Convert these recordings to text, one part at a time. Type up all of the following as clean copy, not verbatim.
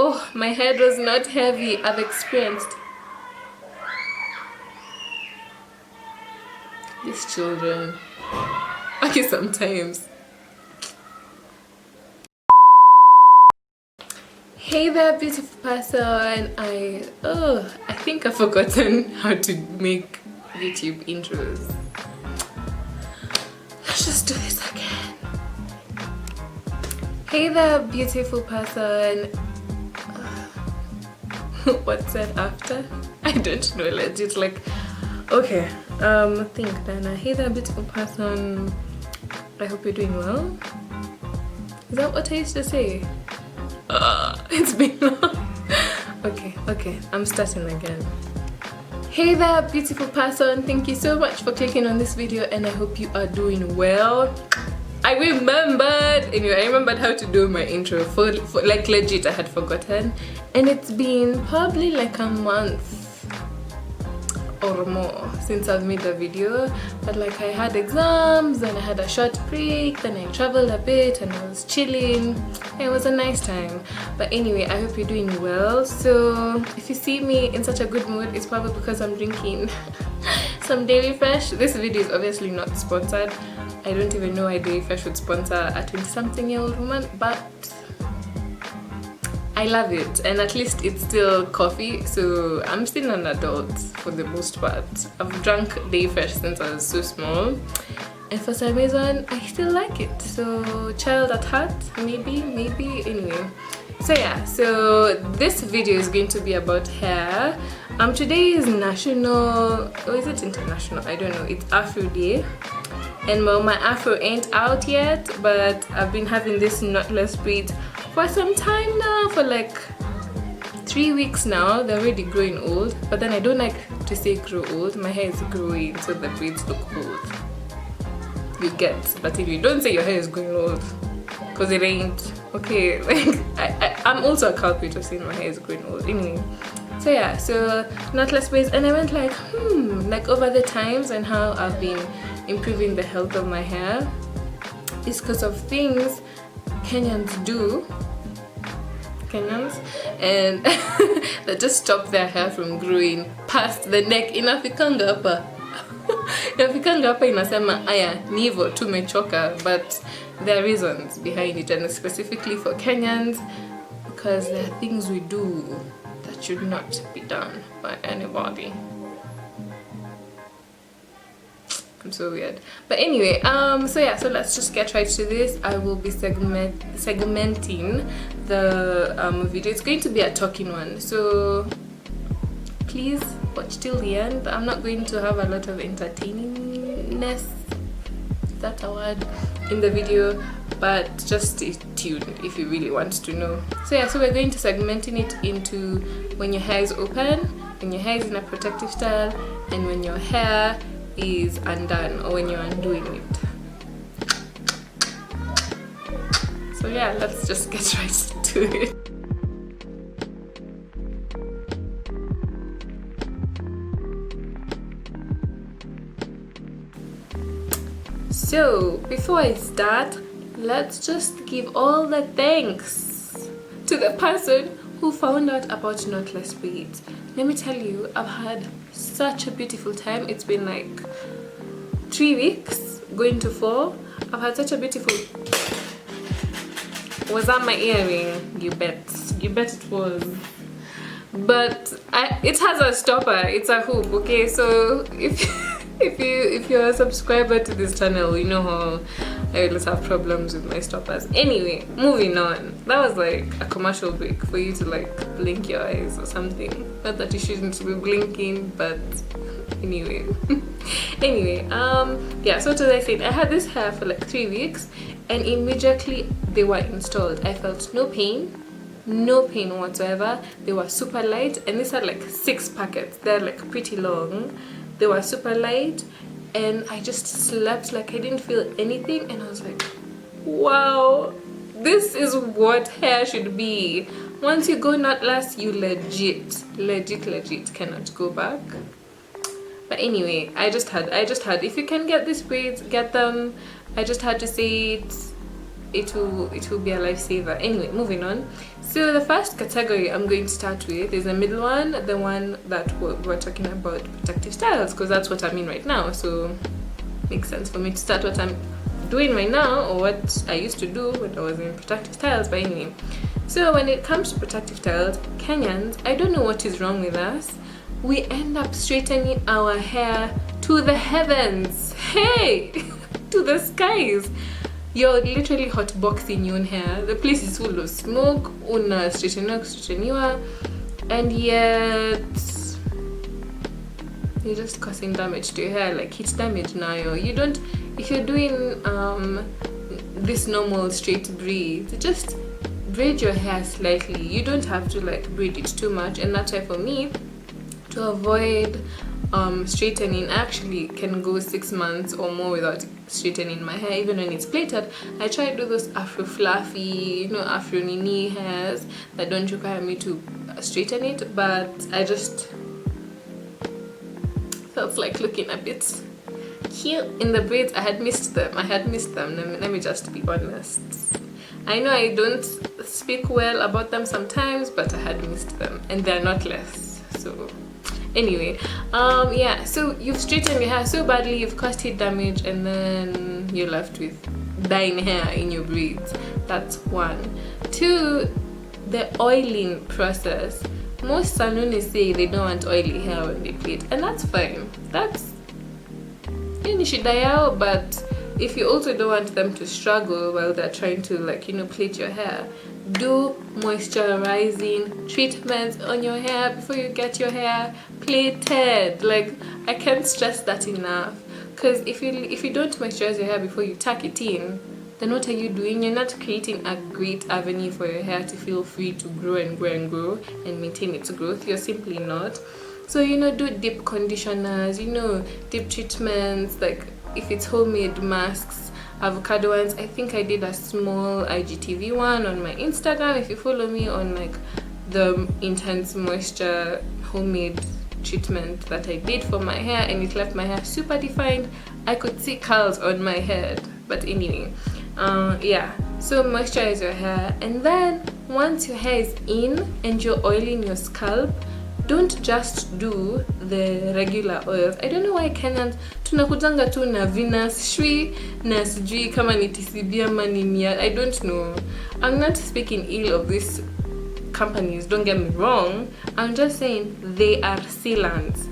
Oh, my head was not heavy. I've experienced these children. Okay, sometimes. Hey there, beautiful person. I think I've forgotten how to make YouTube intros. Let's just do this again. Hey there, beautiful person. What's that after? I don't know. Legit, like, okay. Think Dana. Hey there, beautiful person. I hope you're doing well. Is that what I used to say? It's been long. Okay, I'm starting again. Hey there, beautiful person. Thank you so much for clicking on this video, and I hope you are doing well. I remembered how to do my intro for like legit. I had forgotten, and it's been probably like a month or more since I've made the video, but like I had exams and I had a short break, then I traveled a bit and I was chilling. It was a nice time. But anyway, I hope you're doing well. So if you see me in such a good mood, it's probably because I'm drinking some Dairy Fresh. This video is obviously not sponsored. I don't even know why Dairy Fresh would sponsor a 20-something-year-old woman, but I love it, and at least it's still coffee, so I'm still an adult for the most part. I've drunk Dairy Fresh since I was so small, and for some reason I still like it. So child at heart, maybe anyway. So yeah, so this video is going to be about hair. Today is national, or is it international? I don't know. It's Afro Day. And well, my afro ain't out yet, but I've been having this knotless braids for some time now, for like 3 weeks now. They're already growing old, but then I don't like to say grow old. My hair is growing, so the braids look old. You get, but if you don't say your hair is growing old, because it ain't, okay. Like I'm also a culprit of saying my hair is growing old. Anyway, so yeah, so knotless braids, and I went like over the times and how I've been improving the health of my hair is because of things Kenyans do, and that just stop their hair from growing past the neck. Inafikanga hapa inasema aya ni hivyo tumechoka, but there are reasons behind it, and specifically for Kenyans, because there are things we do that should not be done by anybody. I'm so weird, but anyway, so yeah, so let's just get right to this. I will be segmenting the video. It's going to be a talking one, so please watch till the end. I'm not going to have a lot of entertainingness, is that a word, in the video, but just stay tuned if you really want to know. So yeah, so we're going to segmenting it into when your hair is open, when your hair is in a protective style, and when your hair is undone, or when you're undoing it. So yeah, let's just get right to it. So before I start, let's just give all the thanks to the person who found out about knotless braids. Let me tell you, I've had such a beautiful time. It's been like 3 weeks going to 4. I've had such a beautiful... Was that my earring? You bet it was. But it has a stopper. It's a hoop, okay? So if you're a subscriber to this channel, you know how I always have problems with my stoppers. Anyway, moving on. That was like a commercial break for you to like blink your eyes or something. Not that you shouldn't be blinking, but anyway. Anyway, yeah, so as I said, I had this hair for like 3 weeks, and immediately they were installed. I felt no pain whatsoever. They were super light, and these are like 6 packets. They're like pretty long. They were super light, and I just slept like I didn't feel anything, and I was like, wow, this is what hair should be. Once you go knotless, you legit cannot go back. But anyway, I just had, if you can get these braids, get them. I just had to say it it will be a lifesaver. Anyway, moving on. So the first category I'm going to start with is the middle one, the one that we're talking about, protective styles, because that's what I'm in right now. So makes sense for me to start what I'm doing right now, or what I used to do when I was in protective styles. But anyway, so when it comes to protective styles, Kenyans, I don't know what is wrong with us. We end up straightening our hair to the heavens, hey, to the skies. You're literally hotboxing your own hair. The place is full of smoke, straighteniwa, and yet you're just causing damage to your hair, like heat damage now. You don't, if you're doing this normal straight braid, just braid your hair slightly. You don't have to like braid it too much. And that's why for me, to avoid straightening, I actually can go 6 months or more without straightening my hair, even when it's plaited. I try to do those afro fluffy, afro nini hairs that don't require me to straighten it, but I just felt like looking a bit cute in the braids. I had missed them. Let me just be honest. I know I don't speak well about them sometimes, but I had missed them, and they're not less. So anyway, yeah, so you've straightened your hair so badly, you've caused heat damage, and then you're left with dying hair in your braids. That's one. Two, the oiling process. Most saloonists say they don't want oily hair when they plait, and that's fine. That's shida, but if you also don't want them to struggle while they're trying to plait your hair, do moisturizing treatments on your hair before you get your hair plaited. Like, I can't stress that enough, because if you don't moisturize your hair before you tuck it in, then what are you doing? You're not creating a great avenue for your hair to feel free to grow and grow and grow and maintain its growth. You're simply not. So do deep conditioners, deep treatments, like if it's homemade masks, avocado ones. I think I did a small IGTV one on my Instagram. If you follow me on the intense moisture homemade treatment that I did for my hair, and it left my hair super defined. I could see curls on my head. But anyway, yeah, so moisturize your hair, and then once your hair is in and you're oiling your scalp, don't just do the regular oils. I don't know why Kenyans tunakujanga tu na Venus shwi na sijui kama ni TCB ama ni Mia. I don't know. I'm not speaking ill of these companies, don't get me wrong. I'm just saying they are sealants.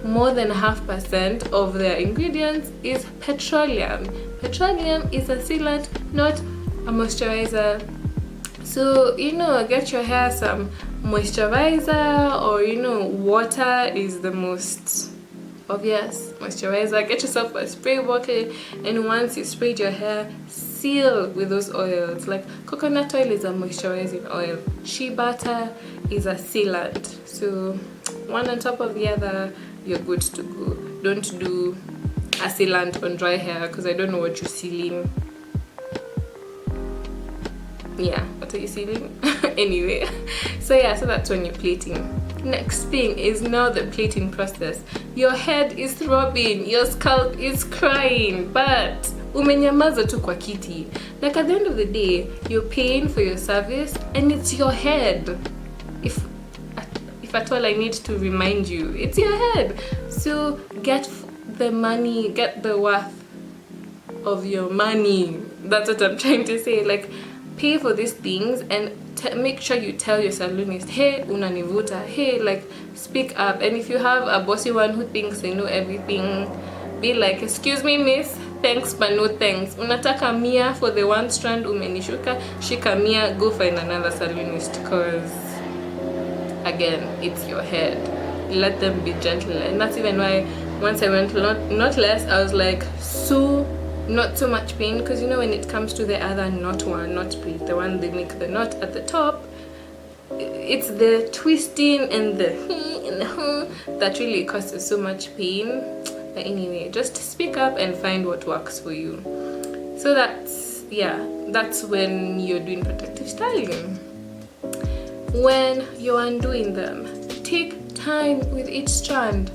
More than 0.5% of their ingredients is petroleum. Petroleum is a sealant, not a moisturizer. So get your hair some moisturizer, or water is the most obvious moisturizer. Get yourself a spray bottle, and once you sprayed your hair, seal with those oils. Like coconut oil is a moisturizing oil, shea butter is a sealant. So one on top of the other, you're good to go. Don't do a sealant on dry hair, because I don't know what you're sealing. Yeah, what are you sealing? Anyway, so yeah, so that's when you're plaiting. Next thing is now the plaiting process. Your head is throbbing, your scalp is crying, but umenyamaza tu kwa kiti. Like at the end of the day, you're paying for your service, and it's your head. If at all I need to remind you, it's your head. So get the money, get the worth of your money. That's what I'm trying to say. Like, pay for these things, and make sure you tell your saloonist, hey, unanivuta, hey, like, speak up. And if you have a bossy one who thinks they know everything, be like, excuse me, miss, thanks but no thanks. Unataka mia for the one strand umenishuka, shika mia, go find another saloonist, because again, it's your head. Let them be gentle. And that's even why once I went not less, I was like, not so much pain, because when it comes to the other knot plate, the one they make the knot at the top, it's the twisting and the that really causes so much pain. But anyway, just speak up and find what works for you. So that's when you're doing protective styling. When you're undoing them, take time with each strand.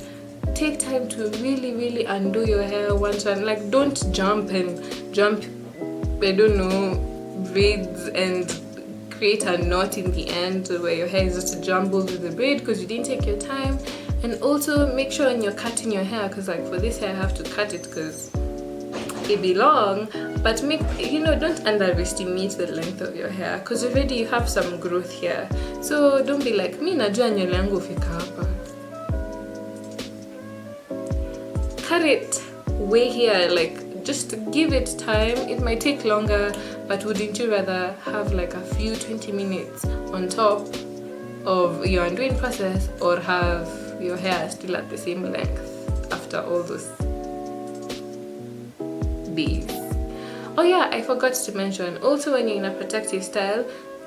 Take time to really, really undo your hair one strand. Like, don't jump, I don't know, braids and create a knot in the end where your hair is just jumbled with the braid because you didn't take your time. And also make sure when you're cutting your hair, because like for this hair I have to cut it because it be long, but make, you know, don't underestimate the length of your hair because already you have some growth here. So don't be like me, najua nywele yangu fika hapa. Cut it way here, like just give it time. It might take longer, but wouldn't you rather have like a few 20 minutes on top of your undoing process, or have your hair still at the same length after all those days? Oh yeah, I forgot to mention, also when you're in a protective style,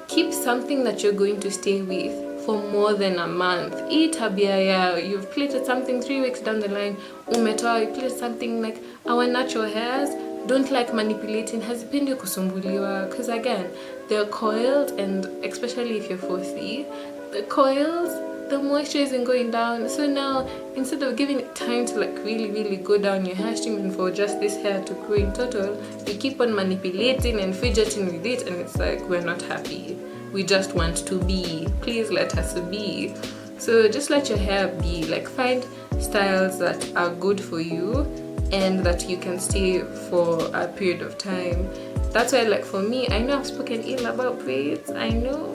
keep something that you're going to stay with for more than a month. You've plaited something 3 weeks down the line, umetoa, you plaited something like our natural hairs don't like manipulating, hazipendi kusumbuliwa, because again, they're coiled, and especially if you're 4C, the coils, the moisture isn't going down. So now, instead of giving it time to like really go down your hair stream and for just this hair to grow in total, you keep on manipulating and fidgeting with it, and it's like, we're not happy. We just want to be. Please let us be. So just let your hair be. Like, find styles that are good for you and that you can stay for a period of time. That's why, like, for me, I know I've spoken ill about braids. I know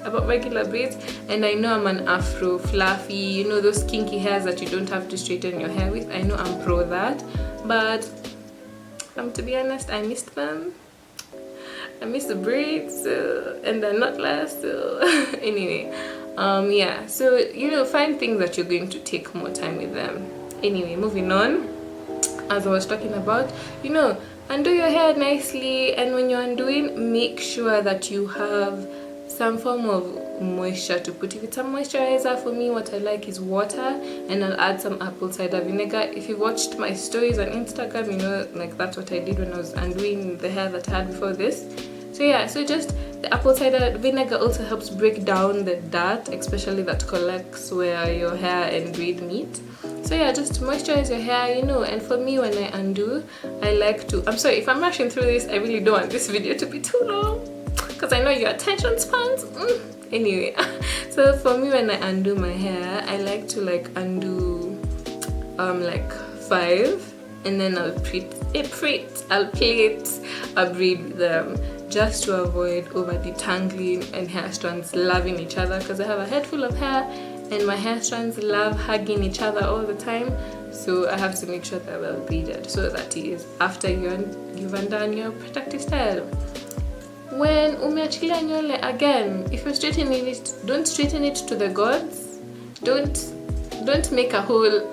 about regular braids, and I know I'm an afro fluffy, you know, those kinky hairs that you don't have to straighten your hair with. I know I'm pro that, but to be honest, I missed them. I miss the braids, and they're not last. Anyway, yeah, so, you know, find things that you're going to take more time with them. Anyway, moving on, as I was talking about, you know, undo your hair nicely, and when you're undoing, make sure that you have some form of moisture to put. If it's a moisturizer, for me what I like is water, and I'll add some apple cider vinegar. If you watched my stories on Instagram, you know, like that's what I did when I was undoing the hair that I had before this. So yeah, so just the apple cider vinegar also helps break down the dirt, especially that collects where your hair and braid meet. So yeah, just moisturize your hair, you know. And for me, when I undo, I like to, I'm sorry if I'm rushing through this, I really don't want this video to be too long, because I know your attention spans. Anyway, so for me, when I undo my hair, I like to like undo like 5, and then I'll plait a braid with them, just to avoid over detangling and hair strands loving each other, because I have a head full of hair and my hair strands love hugging each other all the time. So I have to make sure they're well braided, so that is after you've undone your protective style. When umeachilia nywele, again, if you're straightening it, don't straighten it to the gods. Don't make a whole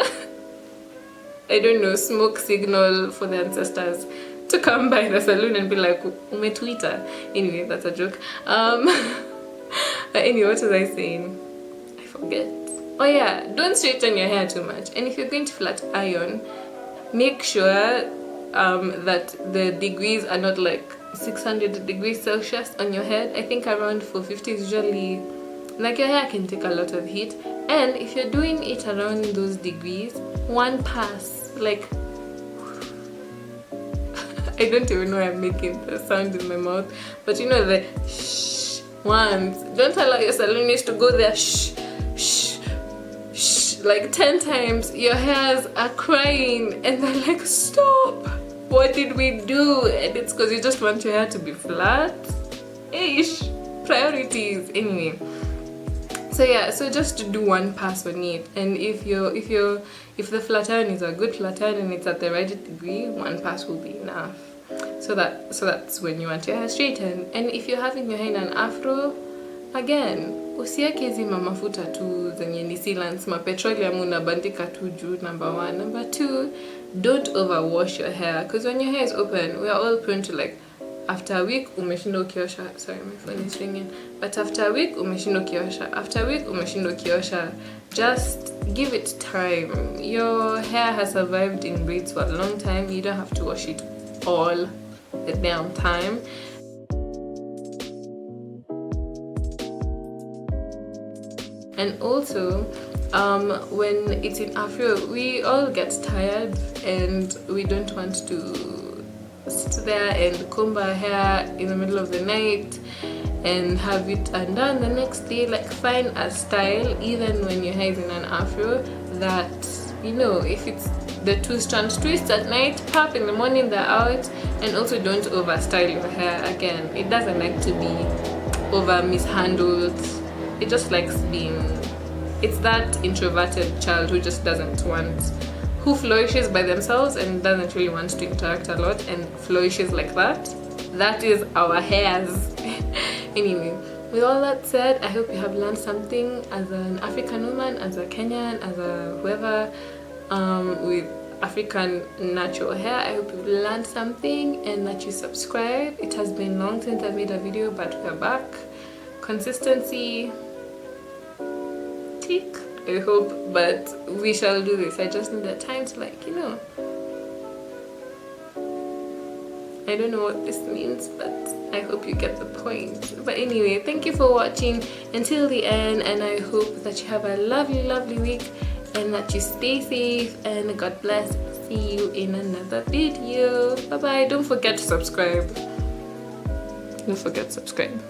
I don't know, smoke signal for the ancestors to come by the salon and be like, umetwitter. Anyway, that's a joke. But anyway, what was I saying? I forget. Oh yeah, don't straighten your hair too much. And if you're going to flat iron, make sure that the degrees are not like 600 degrees Celsius on your head. I think around 450 is usually, like, your hair can take a lot of heat. And if you're doing it around those degrees, one pass, like, I don't even know why I'm making the sound in my mouth, but you know, the shh ones. Don't allow your salonist to go there shh, shh, shh, like 10 times. Your hairs are crying and they're like, stop, what did we do? And it's because you just want your hair to be flat. Ish, priorities. Anyway, so yeah, so just to do one pass on it. And if the flat iron is a good flat iron and it's at the right degree, one pass will be enough. So that's when you want your hair straightened. And if you're having your hair in an afro, again, usiweke hizi mafuta tu zenye ni sealants, petroleum unabandika tu juu, number 1. Number 2, don't overwash your hair, because when your hair is open, we are all prone to, like, after a week umeshinda ukiosha. Sorry, my phone is ringing. But after a week umeshinda ukiosha. After a week umeshinda ukiosha. Just give it time. Your hair has survived in braids for a long time. You don't have to wash it all the damn time. And also, when it's in afro, we all get tired and we don't want to sit there and comb our hair in the middle of the night and have it undone the next day. Like, find a style, even when your hair is in an afro, that, you know, if it's the two-strand twist at night, pop in the morning, they're out. And also don't overstyle your hair. Again, it doesn't like to be over mishandled. It just likes being, it's that introverted child who just doesn't want, who flourishes by themselves and doesn't really want to interact a lot and flourishes like that. That is our hairs. Anyway, with all that said, I hope you have learned something as an African woman, as a Kenyan, as a whoever with African natural hair. I hope you've learned something and that you subscribe. It has been long since I made a video, but we're back. Consistency, tick, I hope, but we shall do this. I just need the time to, like, you know, I don't know what this means, but I hope you get the point. But anyway, thank you for watching until the end, and I hope that you have a lovely, lovely week and that you stay safe, and God bless. See you in another video. Bye bye. Don't forget to subscribe. Don't forget to subscribe.